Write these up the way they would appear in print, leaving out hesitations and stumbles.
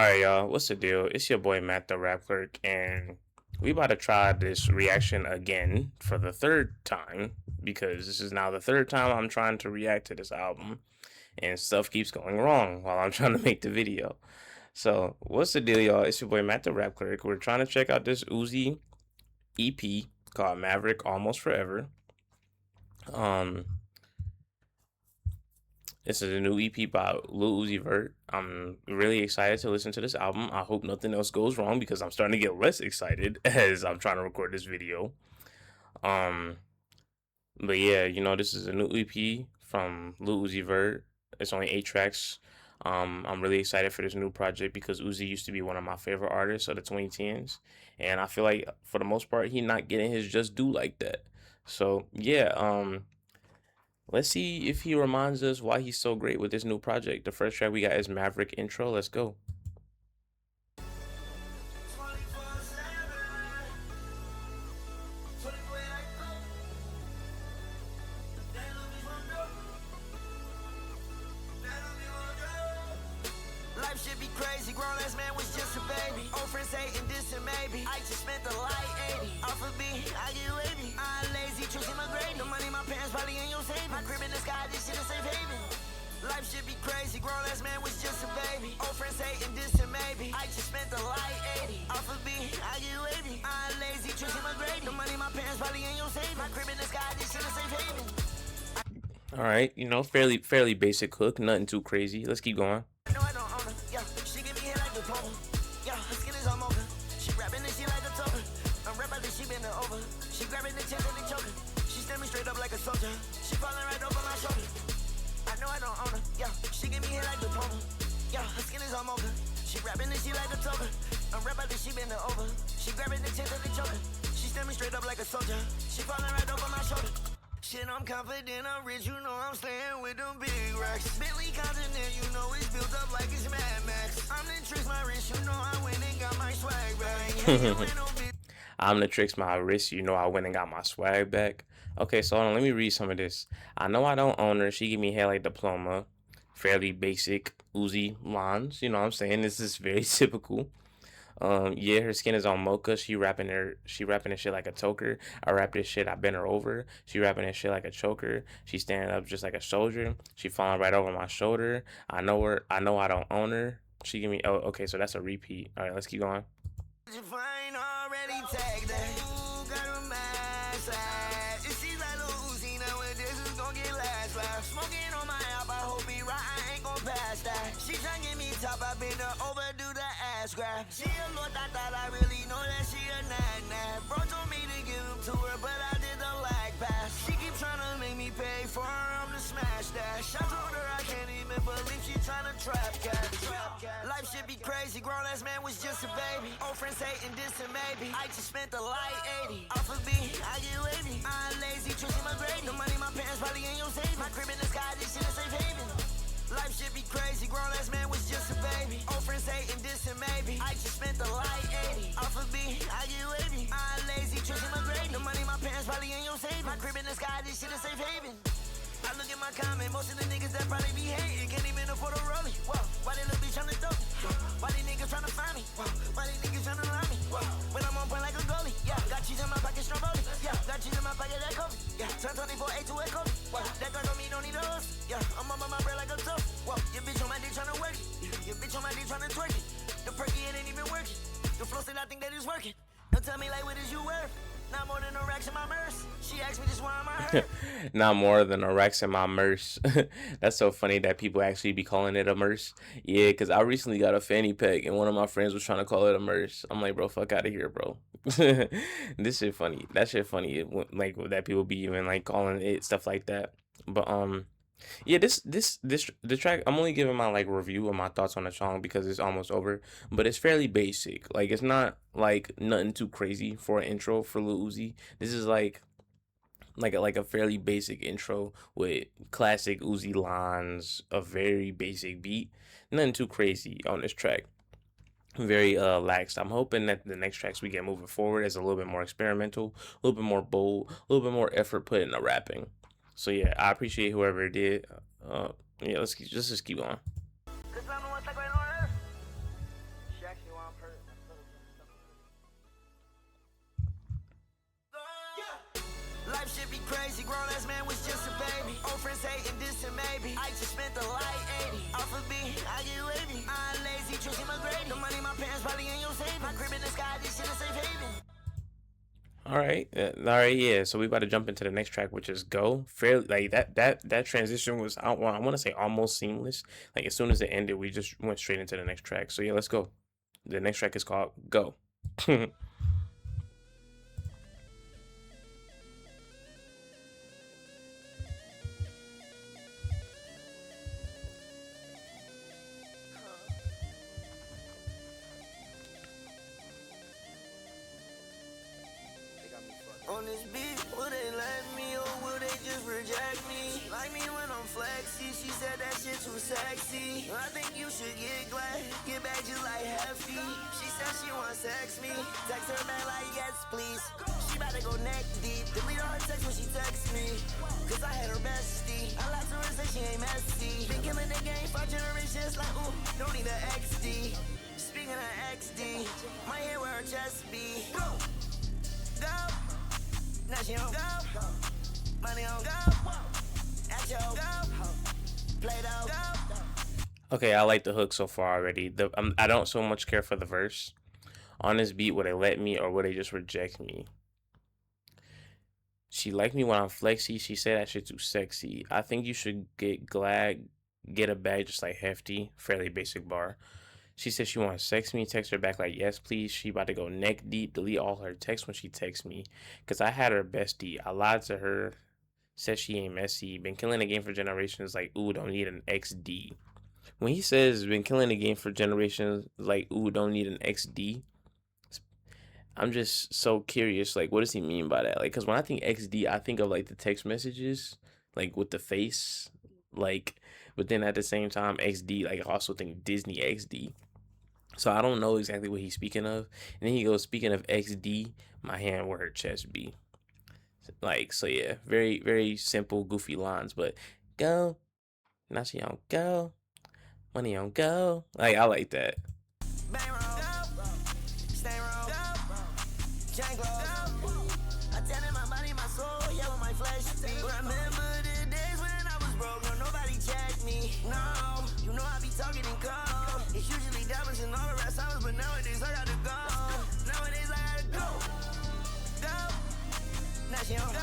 Alright, y'all, what's the deal? It's your boy Matt the Rap Clerk, and we about to try this reaction again for the third time because this is now the third time I'm trying to react to this album, and stuff keeps going wrong while I'm trying to make the video. So, what's the deal, y'all? It's your boy Matt the Rap Clerk. We're trying to check out this Uzi EP called Maverick Almost Forever. Um, This is a new EP by Lil Uzi Vert. I'm really excited to listen to this album. I hope nothing else goes wrong because I'm starting to get less excited as I'm trying to record this video. Um, but yeah, this is a new EP from Lil Uzi Vert. It's only 8 tracks. I'm really excited for this new project because Uzi used to be one of my favorite artists of the 2010s, and I feel like for the most part he's not getting his just due like that. So yeah, let's see if he reminds us why he's so great with this new project. The first track we got is Maverick Intro. Let's go. Life should be crazy, grown ass man was just a baby. Old friends hating, distant maybe. I just spent the light 80. Off of B, I get wavy. I'm lazy, choosing my grade. The money my parents probably in your savings. My crib in the sky, this shit is safe haven. Life should be crazy, grown ass man was just a baby. Old friends hating, distant maybe. I just spent the light 80. Off of B, I get wavy. I'm lazy, choosing my grade. The money my parents probably in your savings. My crib in the sky, this shit is safe haven. All right, fairly basic hook, nothing too crazy. Let's keep going. No, I don't own her. Yeah, she give me head like the poem. Yeah, her skin is all mocha. She rapping and she like a token. I'm rap about this, she bend her over. She grabbing the chest and they choking. She stand me straight up like a soldier. She falling right over my shoulder. I know I don't own her. Yeah, she give me head like the poem. Yeah, her skin is all mocha. She rapping and she like a token. I'm rap about this, she bend her over. She grabbing the chest and they choking. She stand me straight up like a soldier. She falling right over my shoulder. Shit, I'm confident, I'm rich, you know I'm staying with them big racks. Bentley continent, you know it's built up like it's Mad Max. I'm the tricks, my wrist, you know I went and got my swag back. I'm the tricks, my wrist, I went and got my swag back. Okay, so hold on, let me read some of this. I know I don't own her, she give me hair like diploma. Fairly basic Uzi lines, what I'm saying? This is very typical. Yeah, her skin is on mocha. She rapping this shit like a toker. I rap this shit, I bend her over. She rapping this shit like a choker. She standing up just like a soldier. She falling right over my shoulder. I know I don't own her. She give me, oh, okay, so that's a repeat. All right, let's keep going. Already tagged that. Got a mask. It seems like Lil Uzi now with this is gonna get last. Smoking on my app, I hope he right, I ain't gon' pass that. She tryna get me top, I been to overdo the ass grab. She a lot, I thought I really know that she a nat. Bro told me to give him to her, but I did the lag pass. She keep tryna make me pay for her, I'm the smash dash. I told her I can't even believe she tryna trap cat. Life should be crazy, grown ass man was just a baby. Old friends hating, distant maybe. I just spent the light 80. Off of B, I get wavy. I'm lazy, choosing my grade. The money my parents probably in your savings. My crib in the sky, this shit is safe haven. Life should be crazy, grown ass man was just a baby. Old friends hating, distant maybe. I just spent the light 80. Off of B, I get wavy. I'm lazy, choosing my grade. The money my parents probably in your savings. My crib in the sky, this shit is safe haven. I look at my comment, most of the niggas that probably be hating can't even afford a rollie. Whoa, why they little bitch tryna throw me? Why they niggas tryna find me? Why they niggas tryna lie me? When I'm on point like a goalie, yeah. Got cheese in my pocket, Stromboli, yeah. Got cheese in my pocket, that Kobe, yeah. Turn 24, 8 to a Kobe, that girl on me, don't need a hustle, yeah. I'm up on my bread like a tough, whoa. Your bitch on my dick tryna work it, your bitch on my dick tryna twerk it. The perky, it ain't even working. The flow said I think that it's working. Don't tell me like what is you worth? Not more than a racks in my merce. She asked me just why am I hurt? Not more than a racks in my merce. That's so funny that people actually be calling it a merce. Yeah, because I recently got a fanny pack and one of my friends was trying to call it a merce. I'm like, bro, fuck out of here, bro. This shit funny. That shit funny. Like that people be even like calling it stuff like that. But yeah, the track, I'm only giving my like review of my thoughts on the song because it's almost over, but it's fairly basic. Like it's not like nothing too crazy for an intro for Lil Uzi. This is like a fairly basic intro with classic Uzi lines, a very basic beat, nothing too crazy on this track. Very laxed. I'm hoping that the next tracks we get moving forward is a little bit more experimental, a little bit more bold, a little bit more effort put into rapping. So yeah, I appreciate whoever did. Yeah, let's just keep going. Cause I'm the one stuck right on earth. lazy grown ass man was just a baby. Old friends hating, distant maybe. I just spent the light 80. Off of B, I get wavy. I'm lazy, Tracy McGrady. The money my parents probably ain't your saving. My crib in the sky, this shit is safe haven. All right, yeah. So we about to jump into the next track, which is "Go." Fairly like that transition was I want to say almost seamless. Like as soon as it ended, we just went straight into the next track. So yeah, let's go. The next track is called "Go." On this beat, will they let me or will they just reject me? Like me when I'm flexy, she said that shit too sexy. I think you should get glad, get back just like Hefty. She said she wanna sex me, text her back like yes please. She about to go neck deep, delete all her text when she text me. Cause I had her bestie, I lied to her, say she ain't messy. Been killing the game for generations like ooh, don't need an XD. Speaking of XD, my head where her chest be. Go, go. Now she on go, money on go, at your go, Play-Doh go. Okay, I like the hook so far already. I don't so much care for the verse. On this beat, would they let me or would they just reject me? She like me when I'm flexy. She said that shit too sexy. I think you should get glad, get a bag just like Hefty. Fairly basic bar. She said she want to sex me. Text her back like, yes, please. She about to go neck deep. Delete all her texts when she texts me. Because I had her bestie. I lied to her. Said she ain't messy. Been killing the game for generations. Like, ooh, don't need an XD. When he says been killing the game for generations. Like, ooh, don't need an XD. I'm just so curious. Like, what does he mean by that? Like, because when I think XD, I think of like the text messages. Like, with the face. Like, but then at the same time, XD. Like, I also think Disney XD. So I don't know exactly what he's speaking of. And then he goes, speaking of XD, my hand where her chest be. Like, so yeah, very, very simple, goofy lines. But go, now she on go, money on go. Like, I like that. Remember the days when I was broke, no nobody checked me. No, you know I be talking in code. It's usually diamonds and all the rest hours, but nowadays I gotta go. Nowadays I gotta go. Go. Now she on go.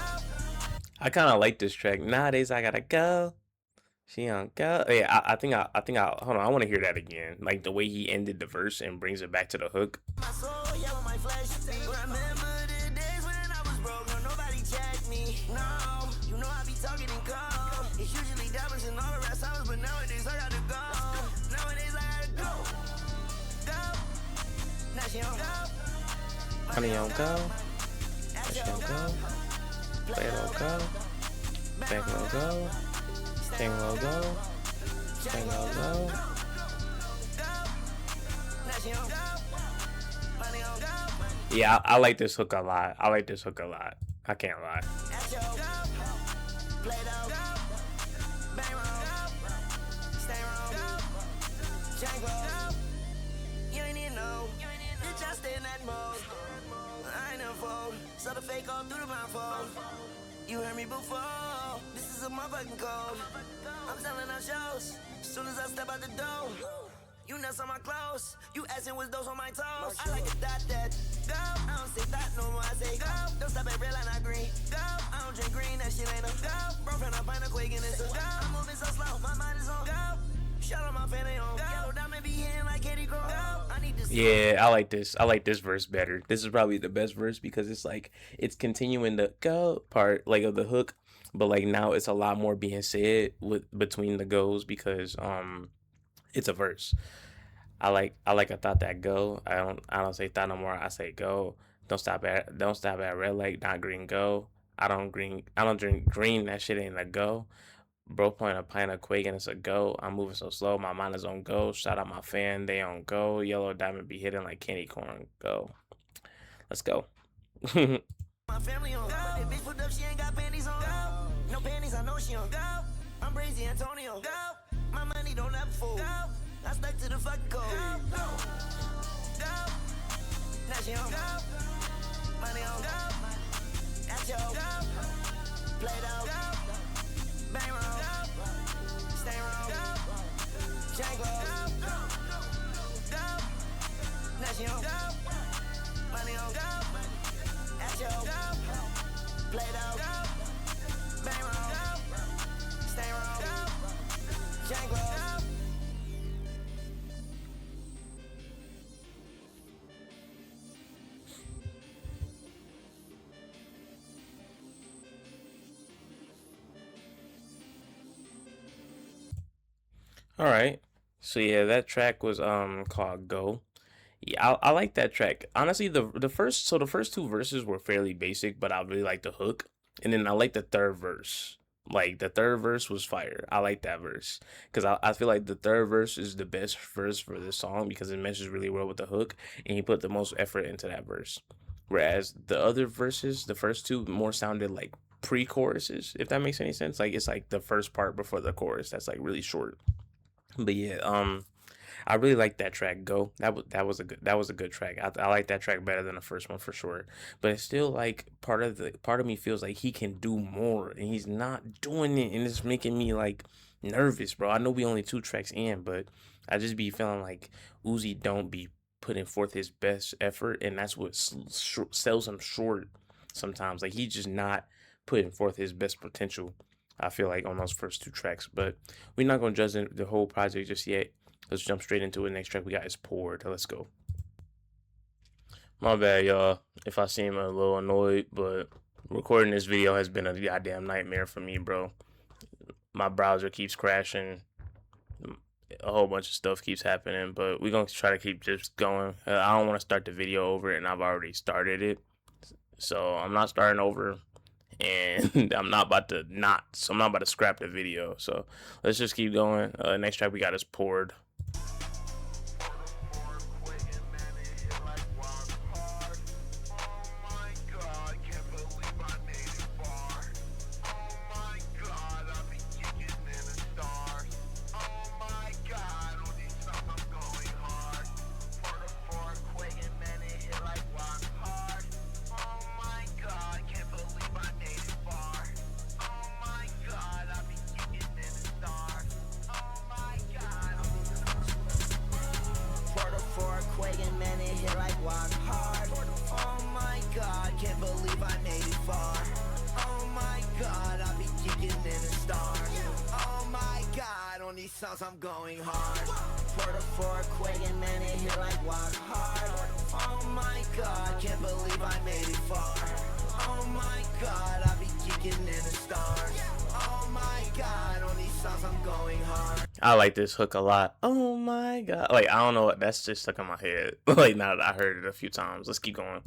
I kind of like this track. Nowadays I gotta go. She on go. Yeah, I think I hold on. I want to hear that again. Like the way he ended the verse and brings it back to the hook. My soul, yeah, with my flesh. Remember the days when I was broke, no nobody checked me. No, you know I be talking in code. It's usually diamonds and all the rest hours, but nowadays I gotta go. Nowadays I gotta go. Go. Now she on go. Money on go. Now she on go. Play-Doh go. Bank low go. Thing low go. Thing low go. Yeah, I like this hook a lot. I like this hook a lot. I can't lie. You ain't even know. You just in that mode. I ain't never fold. So the fake all through the blindfold. You heard me before. This is a motherfucking code. I'm selling out shows. As soon as I step out the door. You nuts on my clothes. You asking what's those on my toes. I like it that go. I don't say that no more. I say go. Don't stop at red line, not green. Go. I don't drink green, that shit ain't a go. Bro, friend, I find a quake and it's a go. I'm moving so slow, my mind is on go. Shout out my fan, they on go. Yellow diamond be hitting like Katie Crow. I need to Yeah, I like this. I like this verse better. This is probably the best verse because it's like it's continuing the go part like of the hook, but like now it's a lot more being said with between the goes because it's a verse. I thought that go. I don't say thought no more. I say go. Don't stop at red light, not green go. I don't drink green, that shit ain't a go. Bro point a pint of Quake and it's a go. I'm moving so slow, my mind is on go. Shout out my fan, they on go. Yellow diamond be hitting like candy corn. Go. Let's go. My family on go. That bitch put up, she ain't got panties on go. No panties, I know she on go. I'm Brazy Antonio. Go. My money don't ever fold. Go. I stuck to the fucking code. Go. Go. Now she on go. Money on go. At your go. Play All right. So yeah, that track was called Go. Yeah, I like that track. Honestly, the first two verses were fairly basic, but I really like the hook, and then I like the third verse. Like the third verse was fire. I like that verse because I feel like the third verse is the best verse for this song because it meshes really well with the hook, and he put the most effort into that verse. Whereas the other verses, the first two, more sounded like pre-choruses, if that makes any sense. Like it's like the first part before the chorus that's like really short. But yeah, I really like that track. Go. That was a good track. I like that track better than the first one for sure. But it's still like part of me feels like he can do more, and he's not doing it, and it's making me like nervous, bro. I know we only two tracks in, but I just be feeling like Uzi don't be putting forth his best effort, and that's what sells him short sometimes. Like he's just not putting forth his best potential. I feel like on those first two tracks, but we're not gonna judge the whole project just yet. Let's jump straight into it. Next track we got is Poured. Let's go. My bad, y'all. If I seem a little annoyed, but recording this video has been a goddamn nightmare for me, bro. My browser keeps crashing. A whole bunch of stuff keeps happening, but we're gonna try to keep just going. I don't want to start the video over, and I've already started it, so I'm not starting over. And I'm not about to scrap the video. So let's just keep going. Next track we got is Poured. Songs I'm going hard. Porter for Quagan, man, it hit like walk hard. Oh my god, can't believe I made it far. Oh my god, I be kicking in the stars. Oh my god, on these songs I'm going hard. I like this hook a lot. Oh my god. Like, I don't know what that's just stuck in my head. Like, now that I heard it a few times. Let's keep going.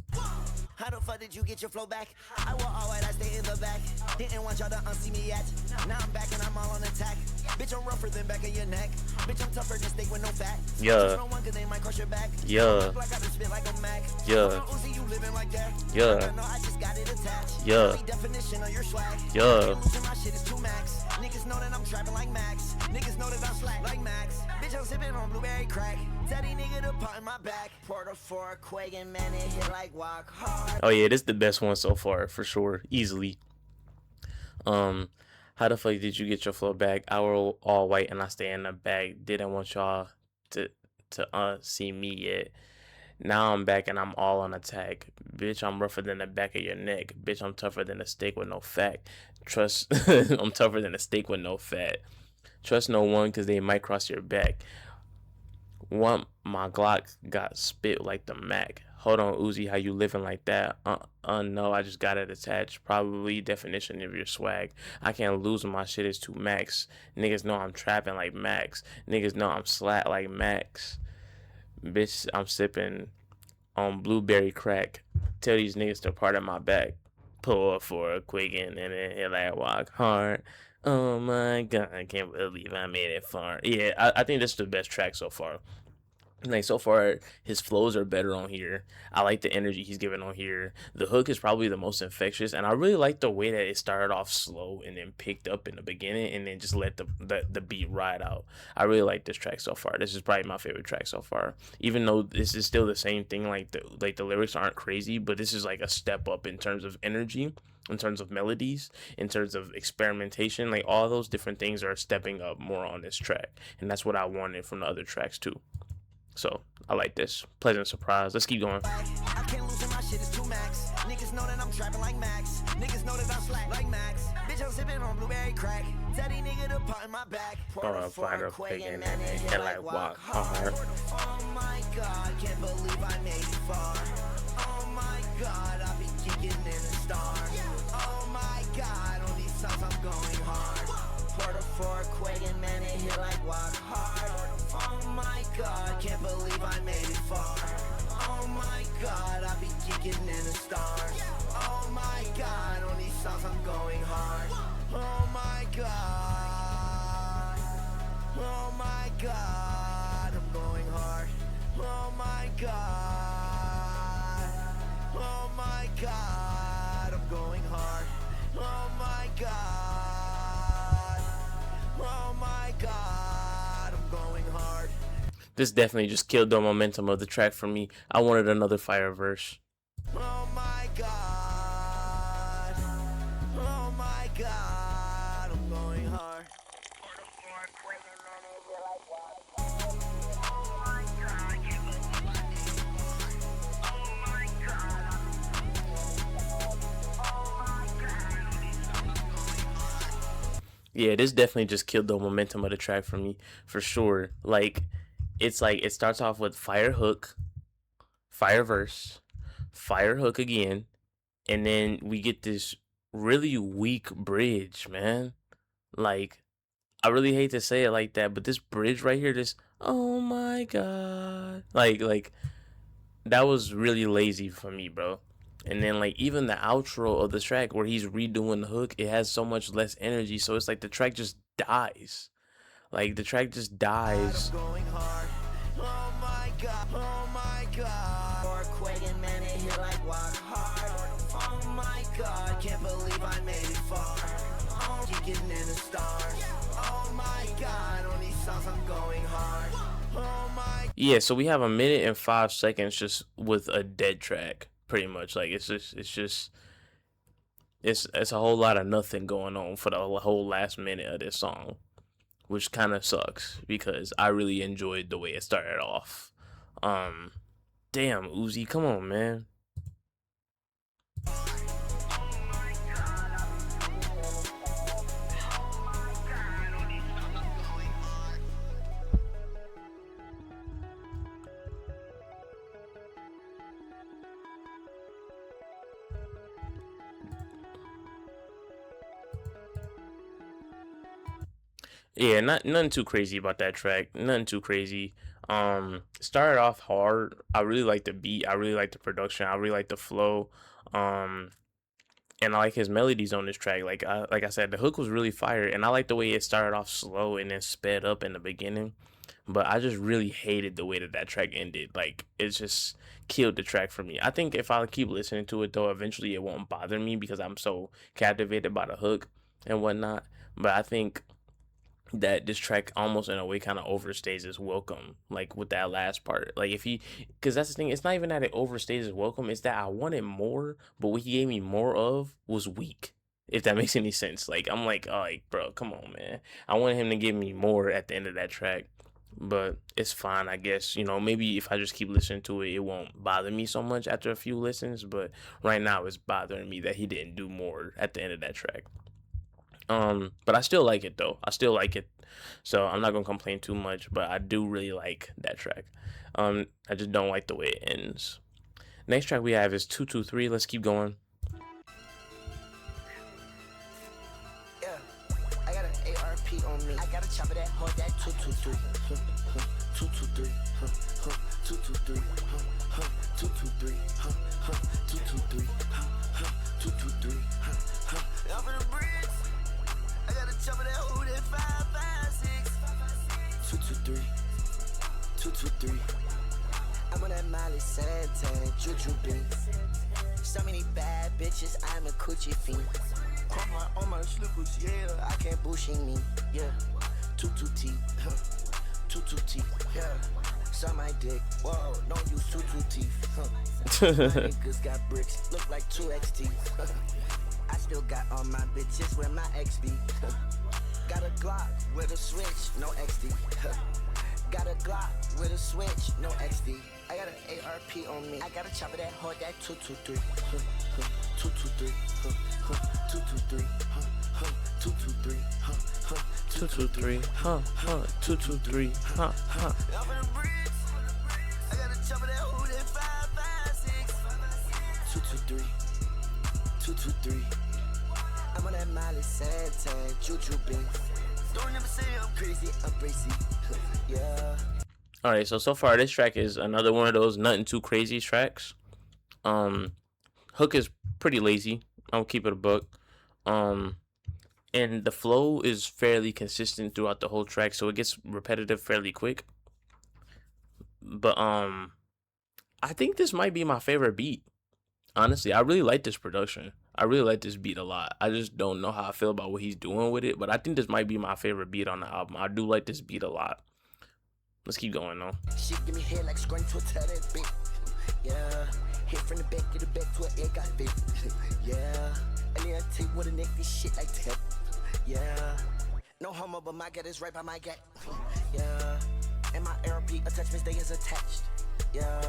How the fuck did you get your flow back? I will always I stay in the back. Didn't want y'all to unsee me yet. Now I'm back and I'm all on attack. Bitch, I'm rougher than back of your neck. Bitch, I'm tougher than steak with no fat. Yeah. They might crush your back. Yeah. Like I just spit like a Mac. Yeah. Uzi, you living like that. Yeah. I just got it attached. Yeah. Definition of your swag. Yeah. My shit is too max. Niggas know that I'm trapping like Max. Niggas know that I'm slack like Max. Bitch, I'm sipping on blueberry crack. Teddy nigga to pot in my back. Porter for Quagan, man, it hit like walk hard. Oh yeah, this is the best one so far for sure, easily. How the fuck did you get your flow back? I were all white and I stay in the back. Didn't want y'all to see me yet. Now I'm back and I'm all on attack. Bitch, I'm rougher than the back of your neck. Bitch, I'm tougher than a steak with no fat. Trust, I'm tougher than a steak with no fat. Trust no one because they might cross your back. One, my Glock got spit like the Mac. Hold on, Uzi, how you living like that? No, I just got it attached. Probably definition of your swag. I can't lose when my shit is too max. Niggas know I'm trapping like Max. Niggas know I'm slat like Max. Bitch, I'm sipping on blueberry crack. Tell these niggas to part of my back. Pull up for a quicken and then hit like walk hard. Oh my god, I can't believe I made it far. Yeah, I think this is the best track so far. Like so far, his flows are better on here. I like the energy he's giving on here. The hook is probably the most infectious, and I really like the way that it started off slow and then picked up in the beginning, and then just let the beat ride out. I really like this track so far. This is probably my favorite track so far. Even though this is still the same thing, like the lyrics aren't crazy, but this is like a step up in terms of energy, in terms of melodies, in terms of experimentation. Like all those different things are stepping up more on this track, and that's what I wanted from the other tracks too. So I like this. Pleasant surprise. Let's keep going. I can't lose my shit is too max. Niggas know that I'm trapping like Max. Niggas know that I'm slack like Max. Bitch, I'm sipping on blueberry crack. Teddy nigga to pot in my back. Find a Quagan and hit like walk hard. Oh my god, can't believe I made it far. Oh my god, I be kicking in the stars. Oh my god, on these songs I'm going hard. Porter for Quagan, man, it hit like walk hard. far. Oh my God, I be kicking in the stars. Oh my God, on these songs I'm going hard. Oh my God. Oh my God, I'm going hard. Oh my God. Oh my God, I'm going hard. Oh my God. Oh my God, I'm going hard. This definitely just killed the momentum of the track for me. I wanted another fire verse. Oh my God. Oh my God, I'm going hard. Yeah, this definitely just killed the momentum of the track for me, for sure. Like it starts off with fire hook, fire verse, fire hook again, and then we get this really weak bridge, man. Like, I really hate to say it like that, but this bridge right here, this oh my god, like that was really lazy for me, bro. And then like even the outro of the track where he's redoing the hook, it has so much less energy, so it's like the track just dies. Like the track just dies. Going hard. Oh my God. Oh my God. Or quaking, man, it hit like walk hard. Oh my God. Can't believe I made it far. Oh, kicking in the stars. Oh my God. On these songs I'm going hard. Oh my. Yeah, so we have a minute and 5 seconds just with a dead track, pretty much. Like it's a whole lot of nothing going on for the whole last minute of this song, which kind of sucks because I really enjoyed the way it started off. Damn, Uzi, come on, man. Yeah, nothing too crazy about that track. Nothing too crazy. Started off hard. I really like the beat. I really like the production. I really like the flow. Um, and I like his melodies on this track. Like I said, the hook was really fire, and I like the way it started off slow and then sped up in the beginning. But I just really hated the way that track ended. Like it just killed the track for me. I think if I keep listening to it though, eventually it won't bother me because I'm so captivated by the hook and whatnot. But I think that this track almost in a way kind of overstays its welcome, like with that last part. Like if he, because that's the thing, it's not even that it overstays its welcome, it's that I wanted more, but what he gave me more of was weak, if that makes any sense. Like I'm like, oh, like bro, come on, man. I wanted him to give me more at the end of that track, but it's fine, I guess. You know, maybe if I just keep listening to it, it won't bother me so much after a few listens, but right now it's bothering me that he didn't do more at the end of that track. But I still like it though. I still like it. So I'm not gonna complain too much, but I do really like that track. I just don't like the way it ends. Next track we have is 223. Let's keep going. Yeah, I got an ARP on me. I got a chopper that hold that 223. 223. 223. 223. 223. 223. Now for the bricks. I got a chopper that hold that 556. 223. 223. I'm on that Miley Santan, Juju beans. So many bad bitches, I'm a coochie fiend. Chrome heart on my slippers, yeah, I can't bullshit me, yeah. 22T, 22T, yeah. Suck my dick, whoa, don't use 22 teeth, My niggas got bricks, look like 2XT. I still got all my bitches where my XB. Got a Glock with a switch, no XD. Got a Glock with a switch, no XD. I got an ARP on me. I got a chopper that hold that 223. 223. 223. 223. 223. 223. I got a chopper that hold that 556. 223. 223. I'm on that Miley Santan, Juju beans. Don't ever say I'm crazy, I'm crazy. Yeah. All right, so far this track is another one of those nothing too crazy tracks. Um, Hook is pretty lazy. I'll keep it a book. Um, and the flow is fairly consistent throughout the whole track, so it gets repetitive fairly quick. But I think this might be my favorite beat. Honestly, I really like this production. I really like this beat a lot. I just don't know how I feel about what he's doing with it, but I think this might be my favorite beat on the album. I do like this beat a lot. Let's keep going though. She give me head like scrunch to tell that bitch. Yeah, hit from the back, get it back to her egg got bit. Yeah, and then I take what a neck this shit like that. Yeah, no homo, but my gut is right by my gut. Yeah, and my ARP attachments they is attached. Yeah,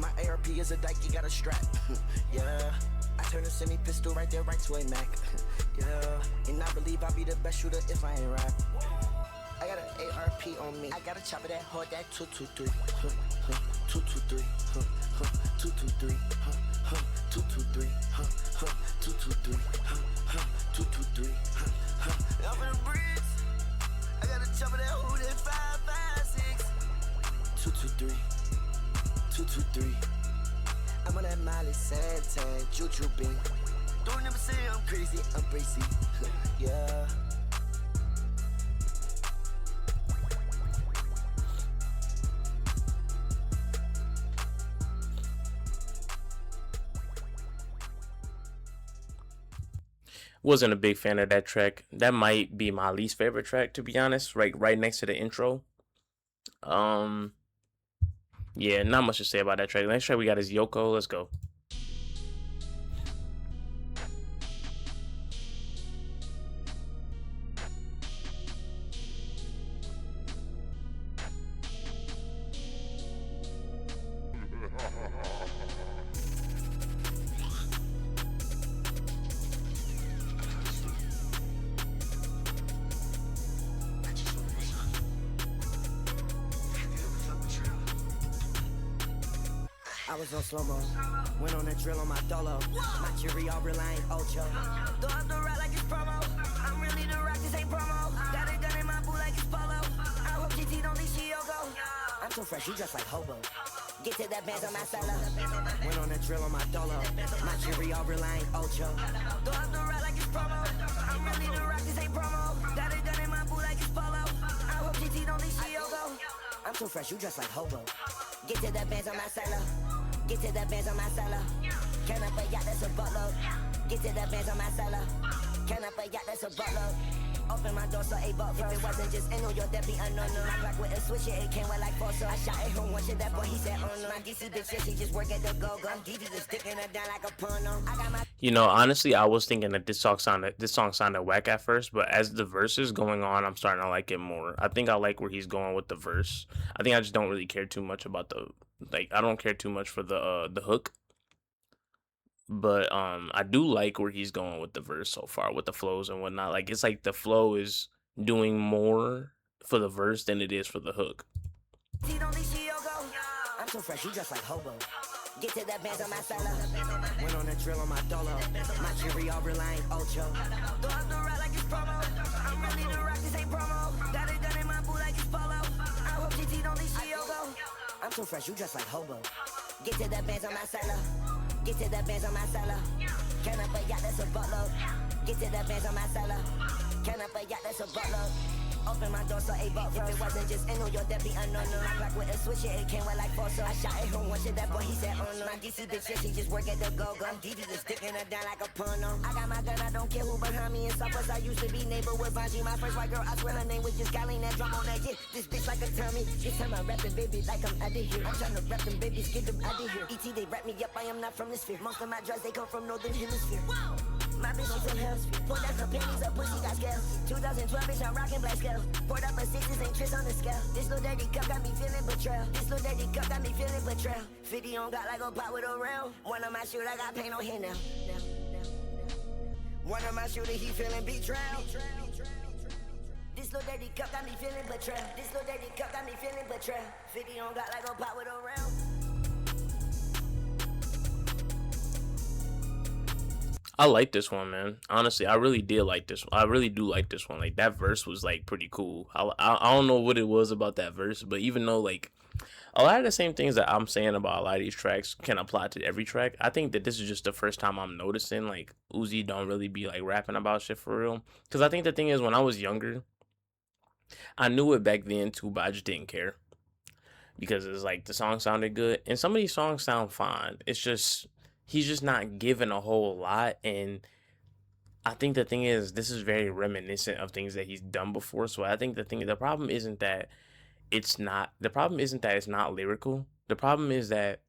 my ARP is a dyke, you got a strap. Yeah, I turn a semi pistol right there, right to a Mac. Yeah, and I believe I'll be the best shooter if I ain't rap. I got an ARP on me. I got a chopper that hard, that 223. 223. 223. 223. 223. 223. Up in the bricks. I got a chopper that hold that 556. 223. 223. I'm on that Miley Santan, Juju Bing. Don't never say I'm crazy, I'm crazy. Yeah. Wasn't a big fan of that track. That might be my least favorite track, to be honest. Right next to the intro. Yeah, not much to say about that track. Next track we got is Yoko. Let's go. I was on slow-mo, went on a drill on my dolo. My jury all relying Ocho. Throw up the rock like it's promo. I'm really the rock, this ain't promo. Got a gun in my boot like it's polo. I hope GT don't leave Shiogo. I'm so fresh, you just like hobo. Get to that bands on my solo. Went on a drill on my dolo. My jury all relying Ocho. Throw up the rock like it's promo. I'm really the rock, this ain't promo. Got a gun in my boot like it's polo. I hope GT don't leave Shiogo. I'm so fresh, you just like hobo. Get to that bands on my solo. Get to the bands on my solo. Can I pay yacht, that's a boatload. Get to the bands on my solo. Can I pay yacht, that's a boatload. Open my door so a boat. If it wasn't just in New York, that'd be unknown. My block with a switch, it came with like four. So I shot at home, one shit, that boy, he said, oh no. My DC bitch, yeah, she just work at the go-go. DD is sticking her down like a porno. I got my... You know, honestly, I was thinking that this song sounded whack at first, but as the verse is going on, I'm starting to like it more. I think I like where he's going with the verse. I think I just don't really care too much about I don't care too much for the hook. But I do like where he's going with the verse so far, with the flows and whatnot. Like, it's like the flow is doing more for the verse than it is for the hook. I'm so fresh, you just like hobo. Get to that bands on my solo. Went on a drill on my dolo. My jury all relying Ocho. Throw up the rock like it's promo. I'm really the rock, this ain't promo. Got a gun in my boot like it's polo. I hope GT don't leave Shiogo. I'm so fresh, you just like hobo. Get to that bands on my solo. Get to that bands on my solo. Can I pay yacht, that's a boatload. Get to that bands on my solo. Can I pay yacht, that's a boatload. Open my door so a boat. If it wasn't just in New York, that'd be unknown. My block with a switch, it came with like four. So I shot at home, one shit, that boy, he said, oh no. My DC bitch, yeah, she just work at the go-go. DD is sticking her down like a porno. I got my gun, I don't care who behind me. In Southwest, I used to be neighbor with Bonji. My first white girl, I swear her name was just Colleen. That drum on that, yeah. This bitch like a Tommy. This time I rapping, baby, like I'm out of here. I'm trying to rap them babies, get them out of here. ET, they wrap me up, I am not from this sphere. Most of my drugs, they come from Northern Hemisphere. Whoa. My bitch, she from hell. Pulled out her panties, her pussy got scales. 2012, bitch, I'm rocking black scales. Poured up a sixes, ain't tricks on the scale. This little dirty cup got me feeling betrayal. This little dirty cup got me feeling betrayal. 50 on got like a pot with a rail. One of my shooter got paint on him now. One of my shooter, he feeling betrayal. This little dirty cup got me feeling betrayal. This little dirty cup got me feeling betrayal. 50 on got like a pot with a rail. I like this one, man. Honestly, I really did like this one. I really do like this one. Like that verse was like pretty cool. I don't know what it was about that verse, but even though like a lot of the same things that I'm saying about a lot of these tracks can apply to every track, I think that this is just the first time I'm noticing like Uzi don't really be like rapping about shit for real. Because I think the thing is, when I was younger, I knew it back then too, but I just didn't care because it's like the song sounded good, and some of these songs sound fine. It's just he's just not giving a whole lot, and I think the thing is, this is very reminiscent of things that he's done before. So I think the problem isn't that the problem isn't that it's not lyrical. The problem is that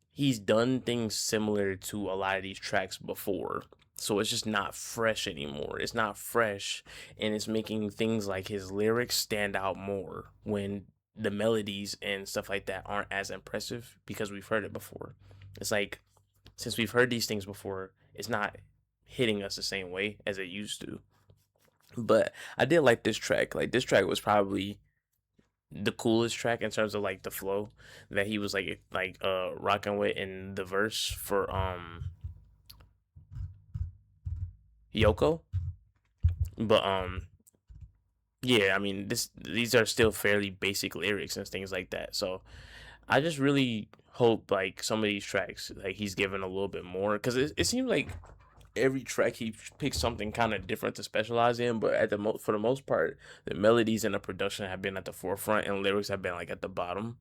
he's done things similar to a lot of these tracks before. So it's just not fresh anymore. It's not fresh, and it's making things like his lyrics stand out more when the melodies and stuff like that aren't as impressive because we've heard it before. It's like since we've heard these things before, it's not hitting us the same way as it used to. But I did like this track. Like this track was probably the coolest track in terms of like the flow that he was like rocking with in the verse for Yoko. But yeah, I mean these are still fairly basic lyrics and things like that. So I just really hope like some of these tracks like he's given a little bit more because it seems like every track he picks something kind of different to specialize in, but for the most part, the melodies and the production have been at the forefront, and lyrics have been like at the bottom.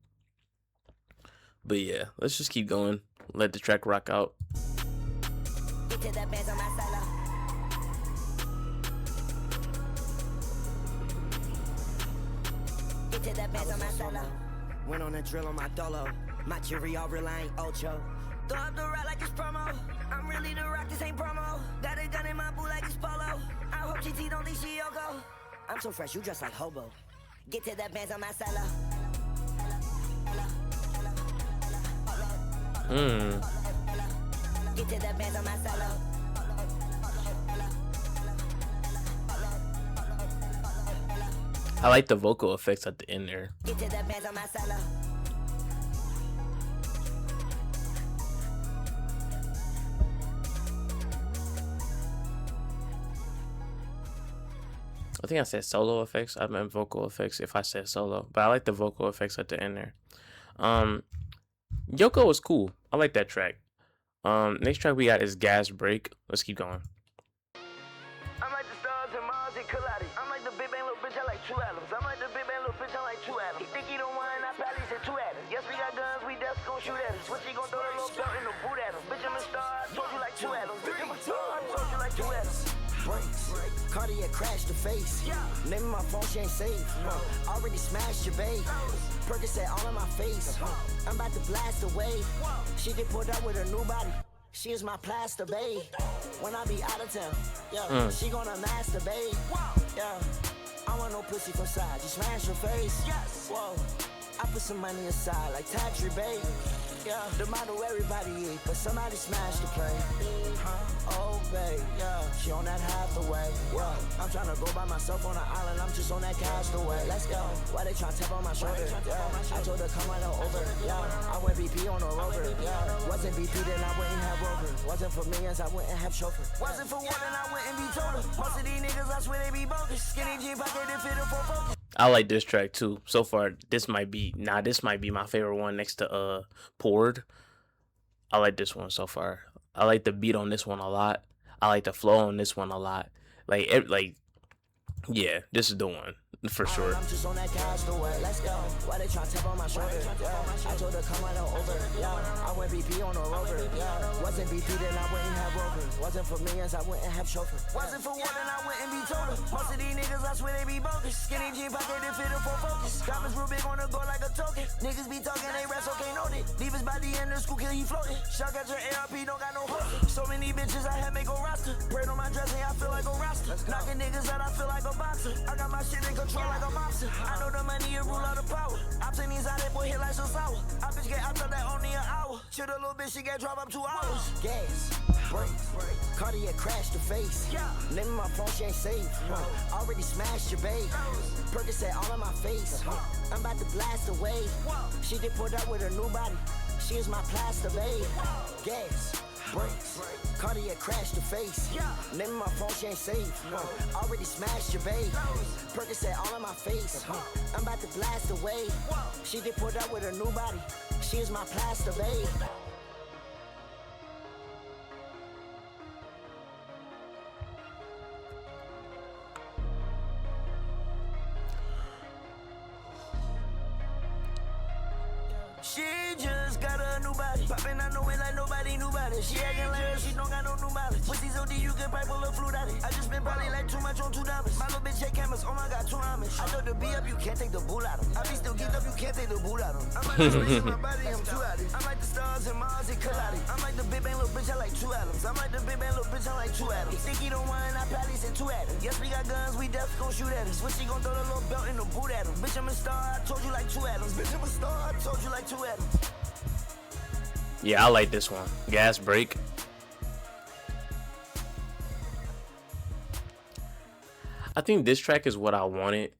But yeah, let's just keep going. Let the track rock out. Get to the bands on my solo. Get to the bands on my solo. Went on a drill on my dolo. My jury all real, I ain't Ocho. Throw up the rock like it's promo. I'm really the rock, this ain't promo. Got a gun in my boot like it's polo. I hope GT don't think she Yoko. I'm so fresh, you dress like hobo. Get to the bands on my solo. Get to the bands on my solo. I like the vocal effects at the end there. Get to the bands on my solo. I think I said solo effects. I meant vocal effects if I said solo. But I like the vocal effects at the end there. Yoko was cool. I like that track. Next track we got is Gas Break. Let's keep going. I'm like the stars and Mars and Kaladi. I'm like the big bang little bitch, I like two atoms. I'm like the big bang little bitch, I like two atoms. He think he don't want, I probably said two atoms. Yes, we got guns, we just gon' shoot at us. What you gon' throw the little belt in the boot at him? Bitch, I'm a star, I told you like two atoms. Bitch, I'm a star, I told you like two atoms. Brakes, cardiac crash the face. Name of my phone, she ain't safe. Already smashed your babe. Percocet all in my face. I'm about to blast away. She get pulled up with a new body. She is my plaster babe. When I be out of town, yeah, she gonna masturbate. Yeah, I want no pussy from side. Just smash her face. Yes. Whoa, I put some money aside like tax rebate. Yeah, the model everybody eat, but somebody smash the play. Oh, babe, yeah, she on that Hathaway. Yeah, I'm tryna go by myself on an island, I'm just on that castaway. Let's go. Why they tryna tap on my shoulder? Yeah, I told her come right on over. Yeah, I went BP on a rover. Yeah, wasn't BP then I wouldn't have rover. Wasn't for millions, I wouldn't have chauffeur. Wasn't for one and I wouldn't be total. Most of these niggas, I swear they be bogus. Skinny jean pocket and fit it for focus. I like this track too. So far, this might be my favorite one next to Poured. I like this one so far. I like the beat on this one a lot. I like the flow on this one a lot. Yeah, this is the one for sure. I'm just on that castaway. Let's go. Why they try to tap on my shoulder? Yeah, I told her come right on over. Yeah, I went BP on a rover. Yeah, wasn't BP then I wouldn't have rover. Wasn't for millions, I wouldn't have chauffeur. Wasn't for one and I wouldn't be total. Most of these niggas, I swear they be bogus. Skinny jean pocket and fit it for focus. Comments real big on the go like a token. Niggas be talking, they rest, so can't own it. Leave his body in the school, kill he floating. Shot got your ARP, don't got no hope. So many bitches I had make a roster. Braid on my dressing, I feel like a roster. Knocking niggas out, I feel like a boxer. I got my shit in control like a mobster. I know the money and rule out the power. I'm saying these out there, boy, hit like so sour. I bitch get out that only an hour. Chill a little bit, she get drop up 2 hours. Gas, brakes, cardiac crash the face. Name of my phone, she ain't safe. Already smashed your babe. Percocet all in my face. I'm about to blast away. She get pulled up with a new body. She is my plaster babe. Gas, Brakes, cardiac crash the face. Name my phone, she ain't safe. Already smashed your babe. Percocet all on my face. I'm about to blast away. She did put up with a new body. She is my plaster babe. She just got a new body. Poppin' out no way like nobody knew about it. She actin' like her, she don't got no new mileage. Pussy so deep you could pipe full of fluid out it. I just been probably like too much on $2. My little bitch check cameras, oh my god, 2 Amish. I know the B up, you can't take the bull out of. I be still geeked up, you can't take the boot out of. I'm like the space in my body, I'm too out it. I'm like the stars and Mars and collided. I'm like the big bang little bitch, I like 2 atoms. I'm like the big bang little bitch, I like 2 atoms. Think he don't want, I probably said 2 atoms. Yes, we got guns, we definitely gon' shoot at him. Switch, he gon' throw the little belt in the boot at him. Bitch, I'm a star, I told you like 2 atoms. Bitch, I'm a star, I told you like 2 atoms. Yeah, I like this one. Gas Break. I think this track is what I wanted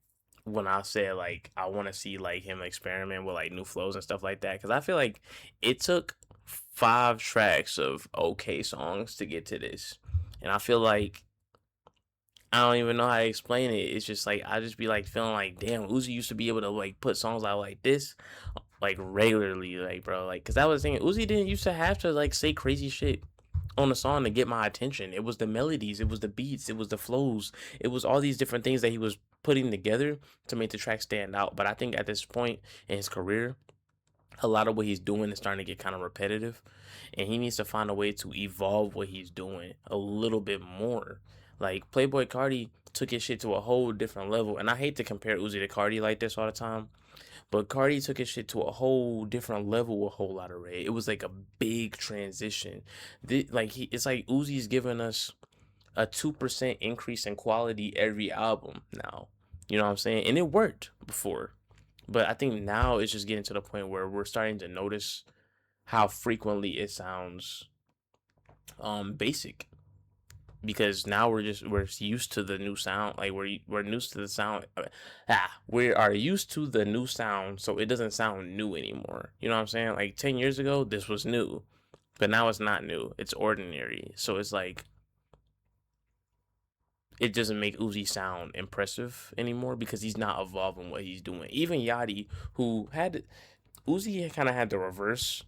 when I said like I want to see like him experiment with like new flows and stuff like that, because I feel like it took 5 tracks of okay songs to get to this, and I feel like I don't even know how to explain it. It's just like I just be like feeling like damn, Uzi used to be able to like put songs out like this like regularly, like bro, like because I was thinking Uzi didn't used to have to like say crazy shit on a song to get my attention. It was the melodies, it was the beats, it was the flows, it was all these different things that he was putting together to make the track stand out. But I think at this point in his career, a lot of what he's doing is starting to get kind of repetitive, and he needs to find a way to evolve what he's doing a little bit more. Like Playboy Cardi took his shit to a whole different level, and I hate to compare Uzi to Cardi like this all the time, but Cardi took his shit to a whole different level with a whole lot of Ray. It was like a big transition. It's like Uzi's giving us a 2% increase in quality every album now. You know what I'm saying? And it worked before. But I think now it's just getting to the point where we're starting to notice how frequently it sounds basic. Because now we're used to the new sound. Like we're used to the sound. We are used to the new sound, so it doesn't sound new anymore. You know what I'm saying? Like 10 years ago, this was new, but now it's not new. It's ordinary. So it's like it doesn't make Uzi sound impressive anymore because he's not evolving what he's doing. Even Yachty, Uzi kind of had the reverse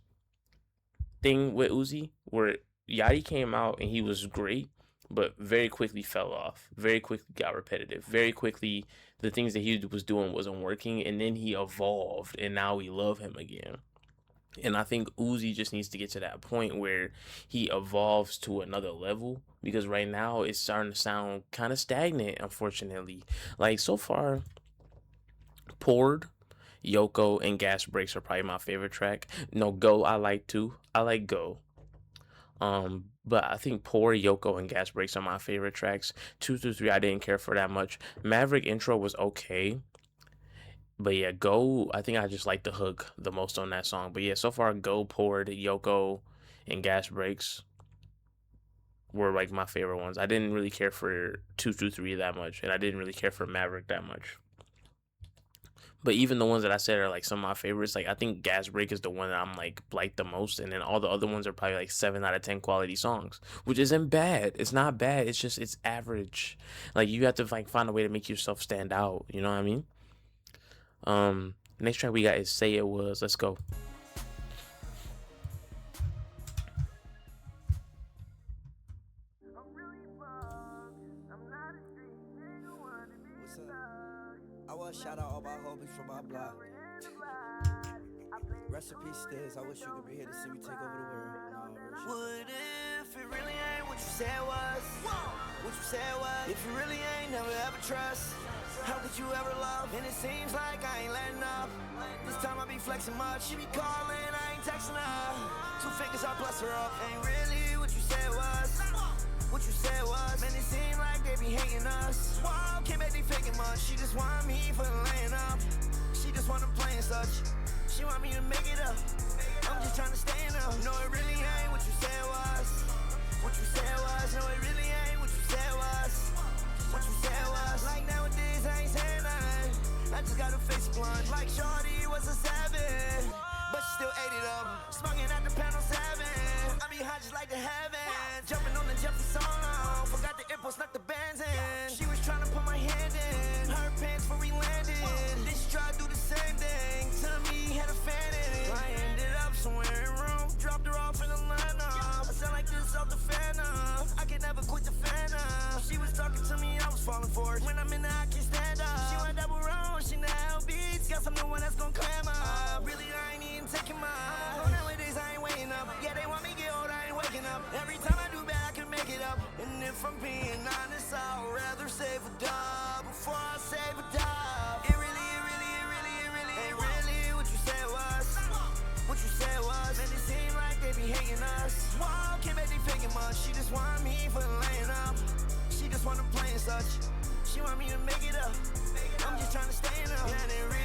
thing with Uzi, where Yachty came out and he was great, but very quickly fell off, very quickly got repetitive, very quickly the things that he was doing wasn't working, and then he evolved, and now we love him again. And I think Uzi just needs to get to that point where he evolves to another level, because right now it's starting to sound kind of stagnant, unfortunately. Like so far, Poured, Yoko, and Gas Breaks are probably my favorite track. No, Go I like too. I like Go. But I think Poor, Yoko, and Gas Breaks are my favorite tracks. 2 through 3 I didn't care for that much. Maverick intro was okay. But yeah, Go, I think I just like the hook the most on that song. But yeah, so far Go, Poured, Yoko, and Gas Breaks were like my favorite ones. I didn't really care for 2 through 3 that much, and I didn't really care for Maverick that much. But even the ones that I said are like some of my favorites. Like I think Gas Break is the one that I'm like the most, and then all the other ones are probably like 7 out of 10 quality songs, which isn't bad. It's not bad. It's just it's average. Like you have to like find a way to make yourself stand out. You know what I mean? Next track we got is Say It Was. Let's go. I want to shout out all my homies from my block. Recipe Stiz, I wish you could be here to see me take over the world. What if it really ain't what you said was? What you said was? If you really ain't never ever trust, how could you ever love? And it seems like I ain't letting up. This time I be flexing much. She be calling, I ain't texting her. 2 fingers, I bless her up. Ain't really what you said was. What you said was, man, it seemed like they be hating us. Wow, can't make they faking much. She just want me for laying up. She just want to play and such. She want me to make it up. I'm just trying to stand up. No, it really ain't what you said was. What you said was. No, it really ain't what you said was. What you said was. Like nowadays, I ain't saying nothing. I just got a face blunt. Like Shorty was a savage, but she still ate it up. Smoking at the panel 7. I be hot just like the heaven. waking up. Every time I do bad, I can make it up. And if I'm being honest, I'd rather save a dub before I save a dub. It really ain't really what you said was. What you said was. Man, it seem like they be hating us. Whoa, can't make they faking much. She just want me for laying up. She just want to play and such. She want me to make it up. I'm just trying to stay in up. And it really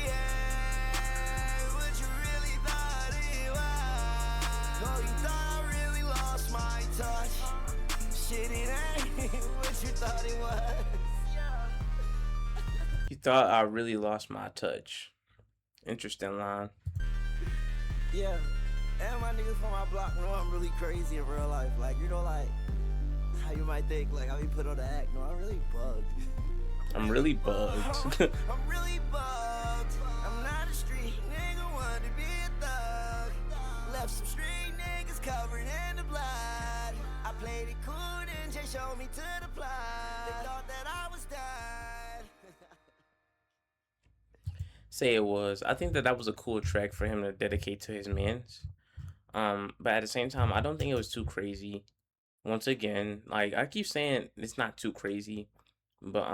ain't what you really thought it was. Oh, you thought I really lost my touch. Shit, it ain't what you thought it was. You thought I really lost my touch. Interesting line. Yeah, and my niggas from my block know I'm really crazy in real life. Like, you know, like, how you might think, like, I be put on the act. No, I'm really bugged. I'm really bugged. I'm really bugged. I'm not a street nigga, want to be a thug. Left some street niggas covered in the blood. I played it cool, then Jay showed me to the plot. They thought that I was done. Say it was. I think that that was a cool track for him to dedicate to his mans. But at the same time, I don't think it was too crazy. Once again, like I keep saying, it's not too crazy, but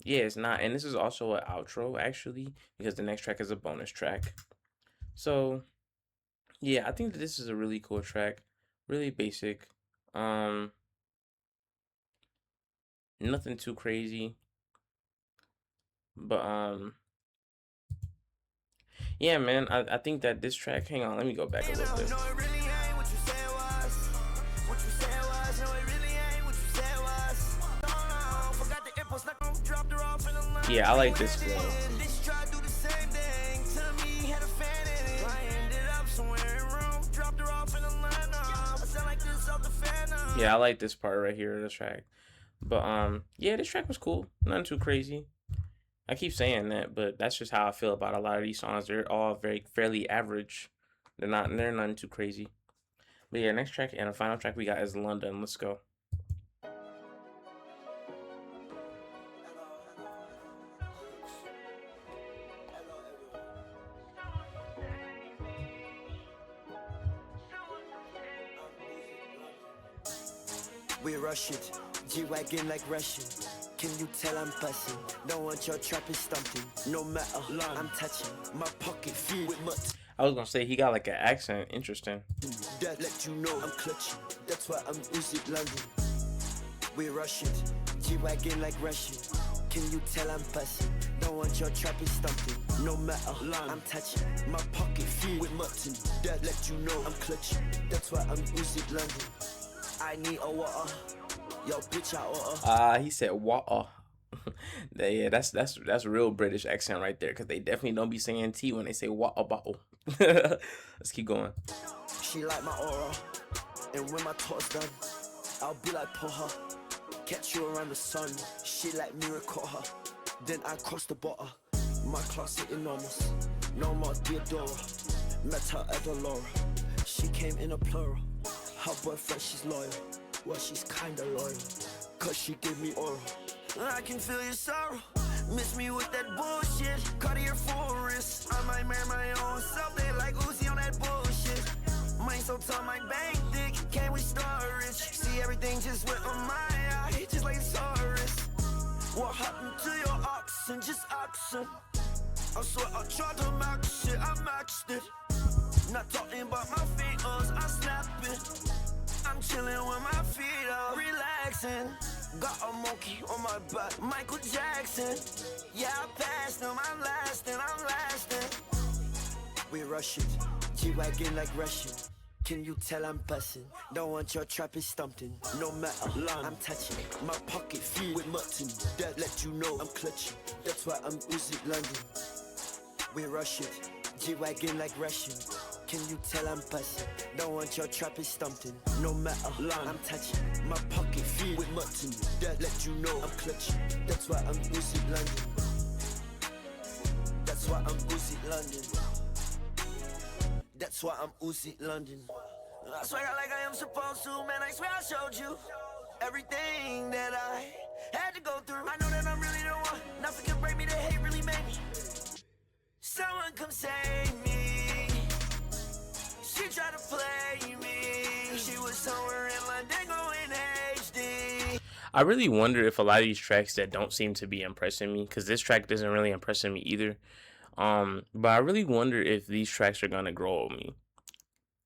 yeah, it's not. And this is also an outro actually, because the next track is a bonus track. So yeah, I think that this is a really cool track, really basic. Nothing too crazy, but yeah, man, I think that this track, hang on, let me go back a little bit. No, it really ain't what you said was. What you said was. No, it really ain't what you said was. Oh, forgot the impulse, like dropped her off in the line. Yeah, I like this flow. This try to do the same thing to me, had a fan in it. I ended up somewhere in Rome, dropped her off in the line. I sound like this off the fan. Yeah, I like this part right here of the track. But yeah, this track was cool. Nothing too crazy. I keep saying that, but that's just how I feel about a lot of these songs. They're all fairly average. They're nothing too crazy. But yeah, next track and the final track we got is London. Let's go. We rush it, G-Wagon like Russian. Can you tell I'm busting? Don't want your trapping stumping. No matter, I'm touching my pocket filled with mud. I was gonna say he got like an accent. Interesting. That let you know I'm clutching. That's why I'm Uzis London. We rush it, G-Wagon like Russian. Can you tell I'm busting? Don't want your trapping stumping. No matter, I'm touching my pocket filled with mutton. That let you know I'm clutching. That's why I'm Uzis London. I need a water. Yo, bitch, I order. He said water. Yeah, that's real British accent right there, cause they definitely don't be saying T when they say water bottle. Let's keep going. She like my aura, and when my talk's done, I'll be like pull her, catch you around the sun. She like me record her, then I cross the border. My closet enormous, no more Theodora. Met her at the Laura, she came in a plural. Her boyfriend, she's loyal. Well, she's kinda loyal, cause she give me oral. I can feel your sorrow, miss me with that bullshit. Cartier full wrist, I might marry my own self. They like Uzi on that bullshit. Mine so tall, my bank thick, can't we start rich? See everything just went on my eye, just like Saurus. What happened to your oxen, just oxen? I swear I tried to max shit, I maxed it. Not talking about my feet, I snap it. I'm chillin' with my feet up, relaxing. Got a monkey on my back, Michael Jackson. Yeah, I passed him, I'm lasting. We rush it, G-Wagon like Russian. Can you tell I'm bustin'? Don't want your trapping stumping. No matter, I'm touching my pocket filled with mutton. That let you know I'm clutching. That's why I'm Uzis London. We rush it, G-Wagon like Russian. Can you tell I'm bustin'? Don't want your trapping stumping. No matter, I'm touching my pocket filled with mutton. That let you know I'm clutching. That's why I'm Uzis London. That's why I'm Uzis London. That's why I'm Uzis London. I swear like I am supposed to, man. I swear I showed you everything that I had to go through. I know that I'm really the one. Nothing can break me. The hate really made me. Someone come save me. I really wonder if a lot of these tracks that don't seem to be impressing me, because this track doesn't really impress me either. But I really wonder if these tracks are gonna grow on me.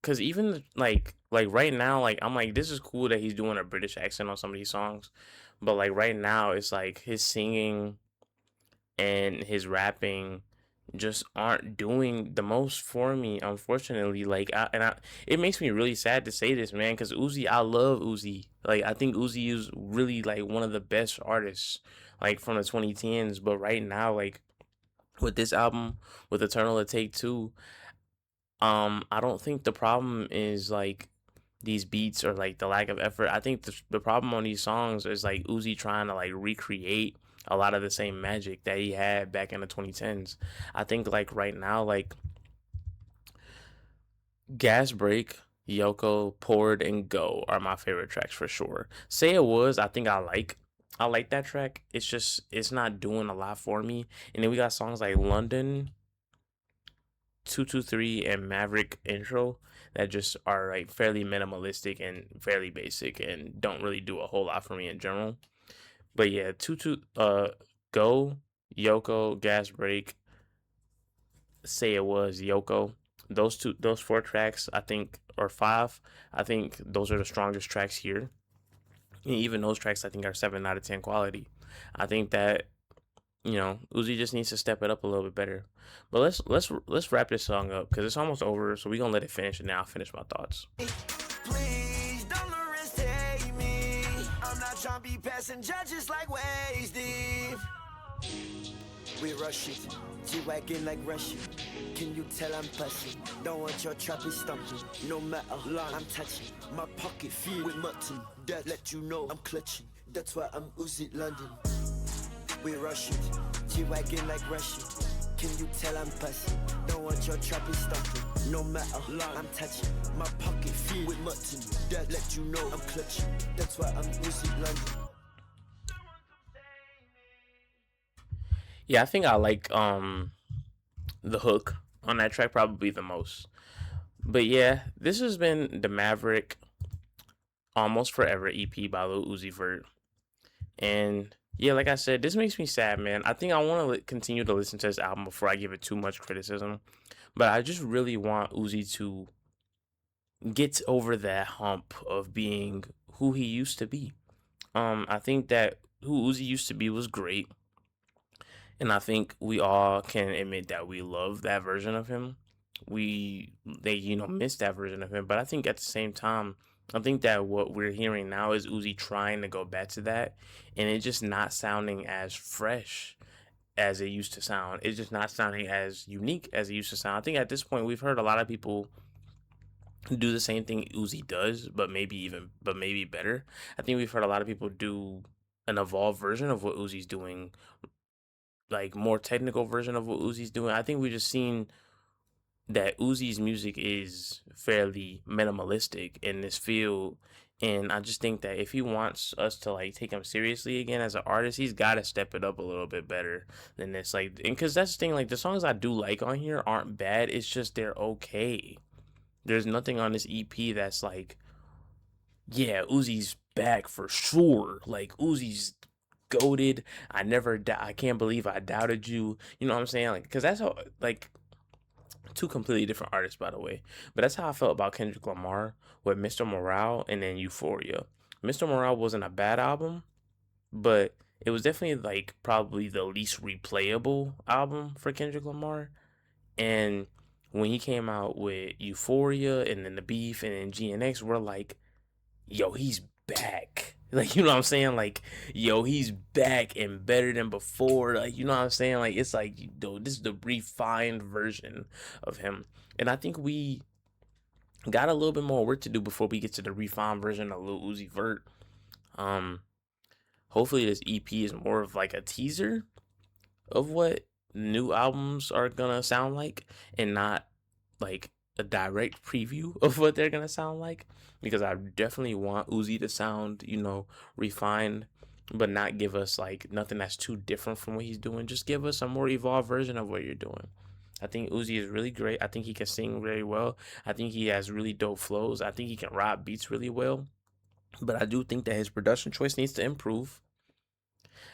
Cause even like right now, like I'm like, this is cool that he's doing a British accent on some of these songs, but like right now, it's like his singing and his rapping just aren't doing the most for me, unfortunately. It makes me really sad to say this, man, because Uzi, I love Uzi. Like, I think Uzi is really like one of the best artists, like from the 2010s. But right now, like with this album, with Eternal to Take Two, I don't think the problem is like these beats or like the lack of effort. I think the problem on these songs is like Uzi trying to like recreate a lot of the same magic that he had back in the 2010s. I think like right now, like Gas Break, Yoko, Poured, and Go are my favorite tracks for sure. Say It Was, I think I like that track. It's just it's not doing a lot for me. And then we got songs like London, 223 and Maverick intro that just are like fairly minimalistic and fairly basic and don't really do a whole lot for me in general. But yeah, Go, Yoko, Gas Break, Say It Was, Yoko. Those four tracks, I think, or five, I think those are the strongest tracks here. And even those tracks, I think, are 7 out of 10 quality. I think that Uzi just needs to step it up a little bit better. But let's wrap this song up because it's almost over. So we gonna let it finish, and now I'll finish my thoughts. Please don't take me. I'm not trying to be passenger, just like wasted. We rush it, G-Wagon like Russian. Can you tell I'm pushing? Don't want your trappy stumping. No matter long I'm touching. My pocket filled with mutton. That let you know I'm clutching. That's why I'm Uzi London. We rush it, G-Wagon like Russian. Can you tell I'm pushing? Don't want your trappy stumping. No matter long I'm touching. My pocket filled with mutton. That let you know I'm clutching. That's why I'm Uzi London. Yeah, I think I like the hook on that track probably the most. But yeah, this has been the Maverick Almost Forever EP by Lil Uzi Vert. And yeah, like I said, this makes me sad, man. I think I want to continue to listen to this album before I give it too much criticism. But I just really want Uzi to get over that hump of being who he used to be. I think that who Uzi used to be was great. And I think we all can admit that we love that version of him. They miss that version of him. But I think at the same time, I think that what we're hearing now is Uzi trying to go back to that, and it's just not sounding as fresh as it used to sound. It's just not sounding as unique as it used to sound. I think at this point we've heard a lot of people do the same thing Uzi does, but maybe better. I think we've heard a lot of people do an evolved version of what Uzi's doing, like more technical version of what Uzi's doing. I think we just seen that Uzi's music is fairly minimalistic in this field. And I just think that if he wants us to like take him seriously again as an artist, he's got to step it up a little bit better than this. Like, and because that's the thing, like the songs I do like on here aren't bad. It's just they're okay. There's nothing on this EP that's like, yeah, Uzi's back for sure. Like Uzi's goaded. I can't believe I doubted you. You know what I'm saying? Like, because that's how like two completely different artists, by the way. But that's how I felt about Kendrick Lamar with Mr. Morale and then Euphoria. Mr. Morale wasn't a bad album, but it was definitely like probably the least replayable album for Kendrick Lamar. And when he came out with Euphoria and then The Beef and then GNX, we're like, yo, he's back. Like, you know what I'm saying? Like, yo, he's back and better than before. Like, you know what I'm saying? Like, it's like, yo, this is the refined version of him. And I think we got a little bit more work to do before we get to the refined version of Lil Uzi Vert. Um, Hopefully this EP is more of like a teaser of what new albums are gonna sound like and not like a direct preview of what they're gonna sound like, because I definitely want Uzi to sound, refined, but not give us like nothing that's too different from what he's doing. Just give us a more evolved version of what you're doing. I think Uzi is really great. I think he can sing very well. I think he has really dope flows. I think he can rap beats really well. But I do think that his production choice needs to improve.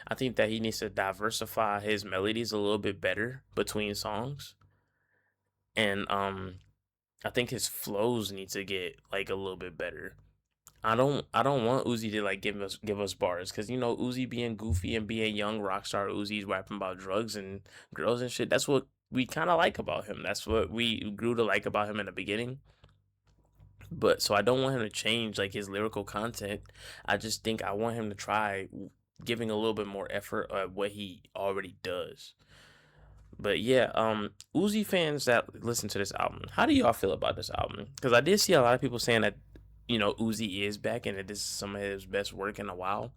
I think that he needs to diversify his melodies a little bit better between songs. And I think his flows need to get like a little bit better. I don't want Uzi to like give us bars, because you know Uzi being goofy and being young rock star Uzi's rapping about drugs and girls and shit. That's what we kind of like about him. That's what we grew to like about him in the beginning. But so I don't want him to change like his lyrical content. I just think I want him to try giving a little bit more effort at what he already does. But yeah, Uzi fans that listen to this album, how do y'all feel about this album? Because I did see a lot of people saying that, Uzi is back and that this is some of his best work in a while.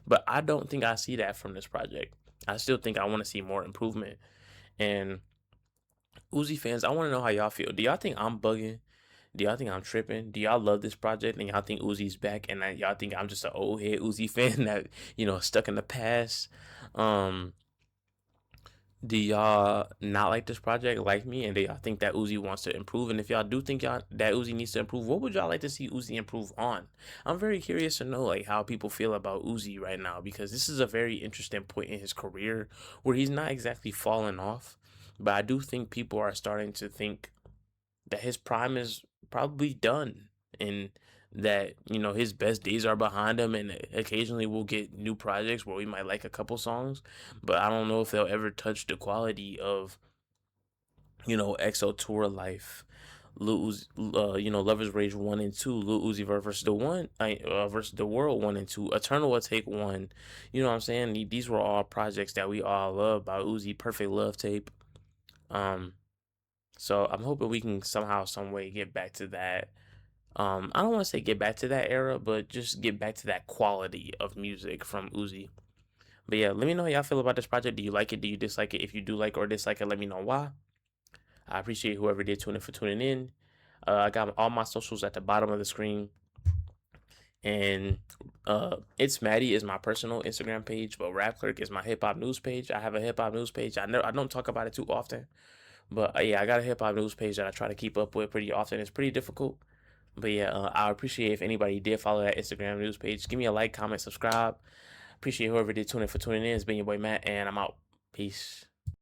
But I don't think I see that from this project. I still think I want to see more improvement. And Uzi fans, I want to know how y'all feel. Do y'all think I'm bugging? Do y'all think I'm tripping? Do y'all love this project and y'all think Uzi's back and that y'all think I'm just an old head Uzi fan that, stuck in the past? Um, do y'all not like this project like me, and do y'all think that Uzi wants to improve? And if y'all do think y'all that Uzi needs to improve, what would y'all like to see Uzi improve on? I'm very curious to know like how people feel about Uzi right now, because this is a very interesting point in his career where he's not exactly falling off, but I do think people are starting to think that his prime is probably done, and that his best days are behind him, and occasionally we'll get new projects where we might like a couple songs, but I don't know if they'll ever touch the quality of EXO Tour Life, Lil Uzi, Lovers Rage 1 and 2, Lil Uzi Vert versus the one, versus the World 1 and 2, Eternal Will Take 1. You know what I'm saying? These were all projects that we all love by Uzi. Perfect Love Tape. Um, so I'm hoping we can somehow, some way get back to that. I don't want to say get back to that era, but just get back to that quality of music from Uzi. But yeah, let me know how y'all feel about this project. Do you like it? Do you dislike it? If you do like or dislike it, let me know why. I appreciate whoever did tune in for tuning in. I got all my socials at the bottom of the screen. And it's Maddie is my personal Instagram page, but Rap Clerk is my hip hop news page. I have a hip hop news page. I don't talk about it too often, but yeah, I got a hip hop news page that I try to keep up with pretty often. It's pretty difficult, but yeah, I appreciate if anybody did follow that Instagram news page. Give me a like, comment, subscribe. Appreciate whoever did tune in for tuning in. It's been your boy Matt, and I'm out. Peace.